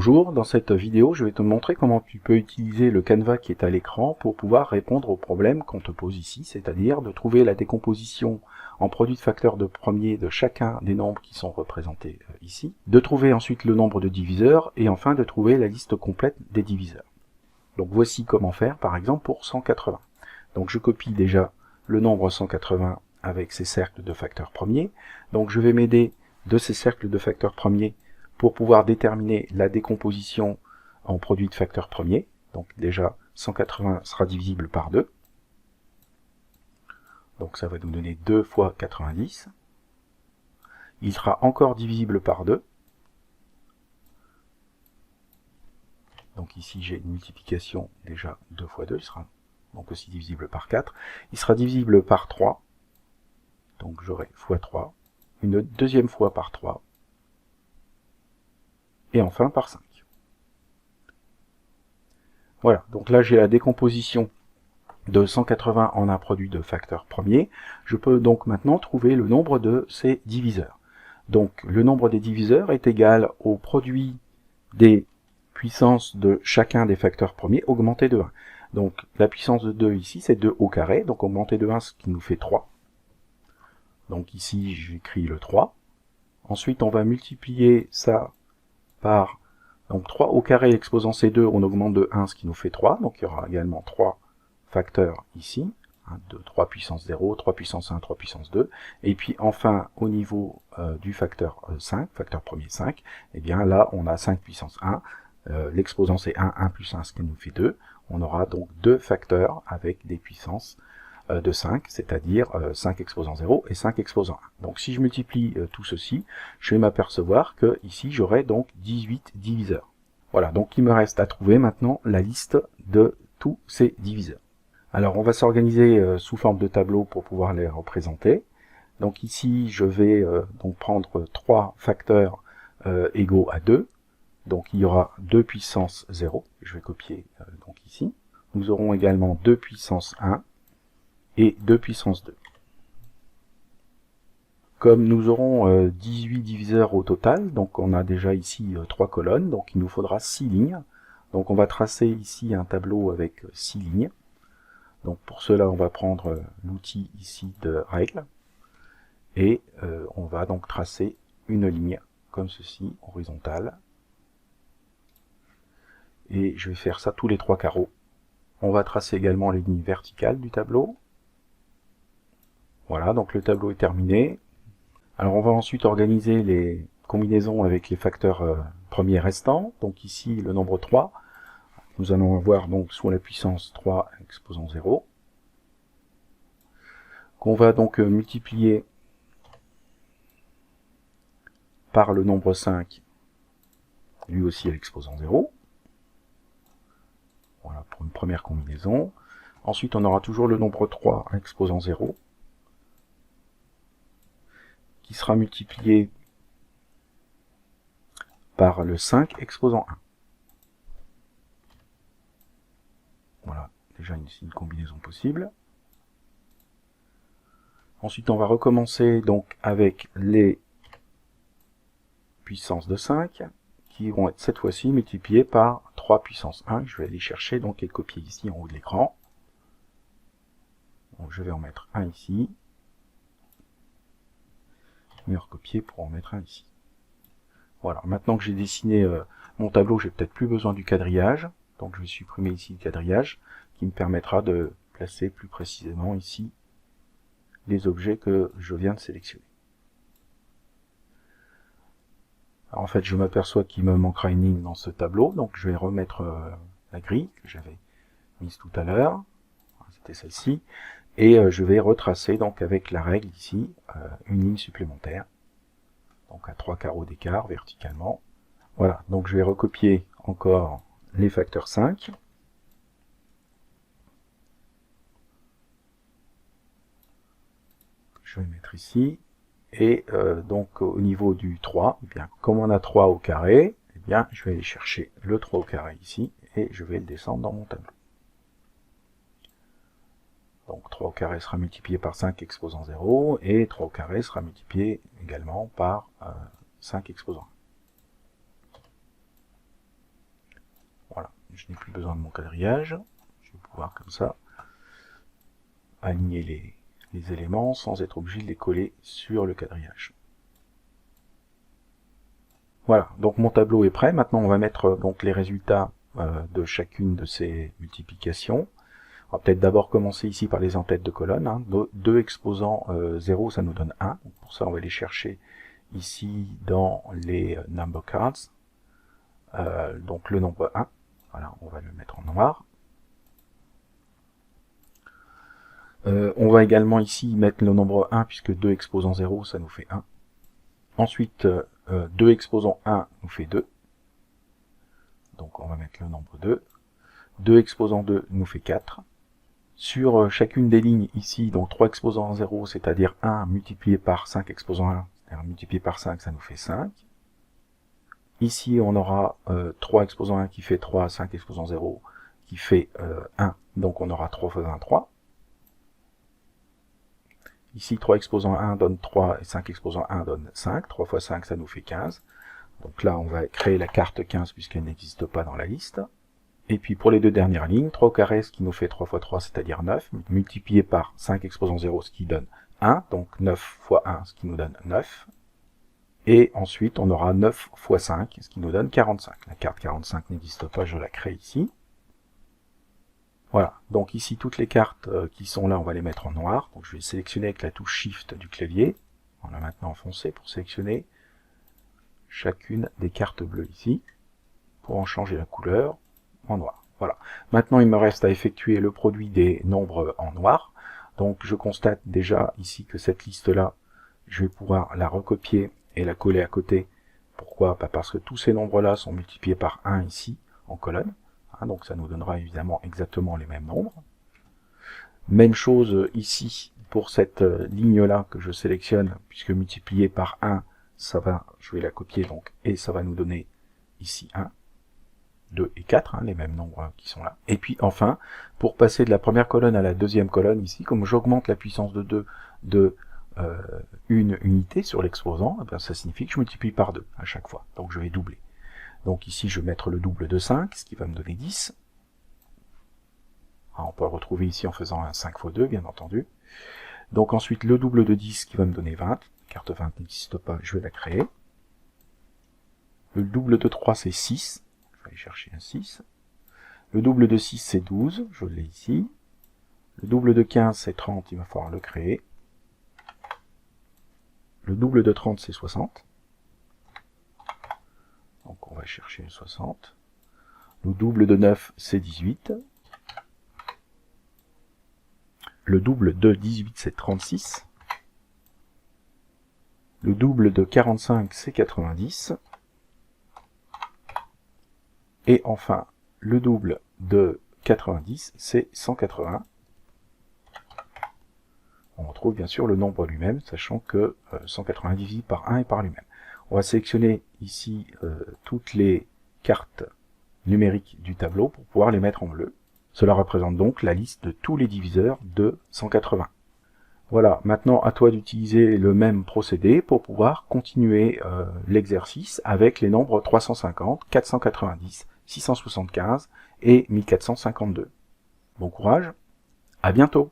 Bonjour, dans cette vidéo, je vais te montrer comment tu peux utiliser le canevas qui est à l'écran pour pouvoir répondre au problème qu'on te pose ici, c'est-à-dire de trouver la décomposition en produit de facteurs de premier de chacun des nombres qui sont représentés ici, de trouver ensuite le nombre de diviseurs et enfin de trouver la liste complète des diviseurs. Donc voici comment faire par exemple pour 180. Donc je copie déjà le nombre 180 avec ses cercles de facteurs premiers. Donc je vais m'aider de ces cercles de facteurs premiers pour pouvoir déterminer la décomposition en produit de facteurs premiers. Donc déjà 180 sera divisible par 2. Donc ça va nous donner 2 fois 90. Il sera encore divisible par 2. Donc ici j'ai une multiplication déjà 2 fois 2, il sera donc aussi divisible par 4. Il sera divisible par 3. Donc j'aurai fois 3. Une deuxième fois par 3. Et enfin par 5. Voilà, donc là j'ai la décomposition de 180 en un produit de facteurs premiers. Je peux donc maintenant trouver le nombre de ces diviseurs. Donc le nombre des diviseurs est égal au produit des puissances de chacun des facteurs premiers augmenté de 1. Donc la puissance de 2 ici c'est 2 au carré, donc augmenté de 1 ce qui nous fait 3. Donc ici j'écris le 3. Ensuite on va multiplier ça par donc 3 au carré exposant C2, on augmente de 1, ce qui nous fait 3. Donc il y aura également 3 facteurs ici. 2, 3 puissance 0, 3 puissance 1, 3 puissance 2. Et puis enfin, au niveau du facteur 5, facteur premier 5, et bien là, on a 5 puissance 1. L'exposant c'est 1, 1 plus 1, ce qui nous fait 2. On aura donc deux facteurs avec des puissances de 5, c'est-à-dire 5 exposant 0 et 5 exposant 1. Donc si je multiplie tout ceci, je vais m'apercevoir que ici j'aurai donc 18 diviseurs. Voilà, donc il me reste à trouver maintenant la liste de tous ces diviseurs. Alors on va s'organiser sous forme de tableau pour pouvoir les représenter. Donc ici je vais donc prendre 3 facteurs égaux à 2. Donc il y aura 2 puissance 0, je vais copier donc ici. Nous aurons également 2 puissance 1 et 2 puissance 2. Comme nous aurons 18 diviseurs au total, donc on a déjà ici 3 colonnes, donc il nous faudra 6 lignes. Donc on va tracer ici un tableau avec 6 lignes. Donc pour cela on va prendre l'outil ici de règle, et on va donc tracer une ligne comme ceci, horizontale. Et je vais faire ça tous les 3 carreaux. On va tracer également les lignes verticales du tableau. Voilà, donc le tableau est terminé. Alors on va ensuite organiser les combinaisons avec les facteurs premiers restants. Donc ici le nombre 3. Nous allons avoir donc sous la puissance 3 exposant 0. Qu'on va donc multiplier par le nombre 5, lui aussi à l'exposant 0. Voilà pour une première combinaison. Ensuite on aura toujours le nombre 3 à exposant 0. Qui sera multiplié par le 5 exposant 1. Voilà, déjà une combinaison possible. Ensuite, on va recommencer donc avec les puissances de 5, qui vont être cette fois-ci multipliées par 3 puissance 1. Je vais aller chercher donc et copier ici en haut de l'écran. Donc je vais en mettre un ici. Et recopier pour en mettre un ici. Voilà, maintenant que j'ai dessiné mon tableau, j'ai peut-être plus besoin du quadrillage. Donc je vais supprimer ici le quadrillage, qui me permettra de placer plus précisément ici les objets que je viens de sélectionner. Alors en fait, je m'aperçois qu'il me manquera une ligne dans ce tableau, donc je vais remettre la grille que j'avais mise tout à l'heure. C'était celle-ci. Et je vais retracer donc avec la règle ici une ligne supplémentaire. Donc à 3 carreaux d'écart verticalement. Voilà, donc je vais recopier encore les facteurs 5. Je vais mettre ici. Et donc au niveau du 3, eh bien, comme on a 3 au carré, eh bien, je vais aller chercher le 3 au carré ici, et je vais le descendre dans mon tableau. Donc 3 au carré sera multiplié par 5 exposant 0, et 3 au carré sera multiplié également par 5 exposant 1. je n'ai plus besoin de mon quadrillage. Je vais pouvoir comme ça aligner les éléments sans être obligé de les coller sur le quadrillage. Voilà, donc mon tableau est prêt. Maintenant, on va mettre donc les résultats de chacune de ces multiplications. On va peut-être d'abord commencer ici par les en-têtes de colonne. Hein. 2 exposant 0, ça nous donne 1. Donc pour ça, on va les chercher ici dans les number cards. Donc le nombre 1. Voilà, on va le mettre en noir. On va également ici mettre le nombre 1, puisque 2 exposant 0, ça nous fait 1. Ensuite, 2 exposant 1 nous fait 2. Donc on va mettre le nombre 2. 2 exposant 2 nous fait 4. Sur chacune des lignes ici, donc 3 exposant 0, c'est-à-dire 1 multiplié par 5 exposant 1, c'est-à-dire multiplié par 5, ça nous fait 5. Ici, on aura 3 exposant 1 qui fait 3, 5 exposant 0 qui fait 1, donc on aura 3 fois 1, 3. Ici, 3 exposant 1 donne 3 et 5 exposant 1 donne 5. 3 fois 5, ça nous fait 15. Donc là, on va créer la carte 15 puisqu'elle n'existe pas dans la liste. Et puis pour les deux dernières lignes, 3 au carré, ce qui nous fait 3 fois 3, c'est-à-dire 9, multiplié par 5 exposant 0, ce qui donne 1, donc 9 fois 1, ce qui nous donne 9. Et ensuite, on aura 9 fois 5, ce qui nous donne 45. La carte 45 n'existe pas, je la crée ici. Voilà, donc ici, toutes les cartes qui sont là, on va les mettre en noir. Donc je vais sélectionner avec la touche Shift du clavier. On l'a maintenant enfoncé pour sélectionner chacune des cartes bleues ici, pour en changer la couleur en noir. Voilà. Maintenant, il me reste à effectuer le produit des nombres en noir. Donc, je constate déjà ici que cette liste-là, je vais pouvoir la recopier et la coller à côté. Pourquoi? Parce que tous ces nombres-là sont multipliés par 1 ici, en colonne. Hein, donc, ça nous donnera évidemment exactement les mêmes nombres. Même chose ici, pour cette ligne-là que je sélectionne, puisque multiplié par 1, ça va, je vais la copier donc, et ça va nous donner ici 1. 2 et 4, hein, les mêmes nombres qui sont là. Et puis enfin, pour passer de la première colonne à la deuxième colonne ici, comme j'augmente la puissance de 2 de une unité sur l'exposant, eh bien, ça signifie que je multiplie par 2 à chaque fois. Donc je vais doubler. Donc ici, je vais mettre le double de 5, ce qui va me donner 10. Alors, on peut le retrouver ici en faisant un 5 fois 2, bien entendu. Donc ensuite, le double de 10 qui va me donner 20. Carte 20 n'existe pas, je vais la créer. Le double de 3, c'est 6. Je vais aller chercher un 6. Le double de 6, c'est 12. Je l'ai ici. Le double de 15, c'est 30. Il va falloir le créer. Le double de 30, c'est 60. Donc on va chercher le 60. Le double de 9, c'est 18. Le double de 18, c'est 36. Le double de 45, c'est 90. Et enfin, le double de 90, c'est 180. On retrouve bien sûr le nombre lui-même, sachant que 180 divise par 1 est par lui-même. On va sélectionner ici toutes les cartes numériques du tableau pour pouvoir les mettre en bleu. Cela représente donc la liste de tous les diviseurs de 180. Voilà, maintenant à toi d'utiliser le même procédé pour pouvoir continuer l'exercice avec les nombres 350, 490, 675 et 1452. Bon courage, à bientôt!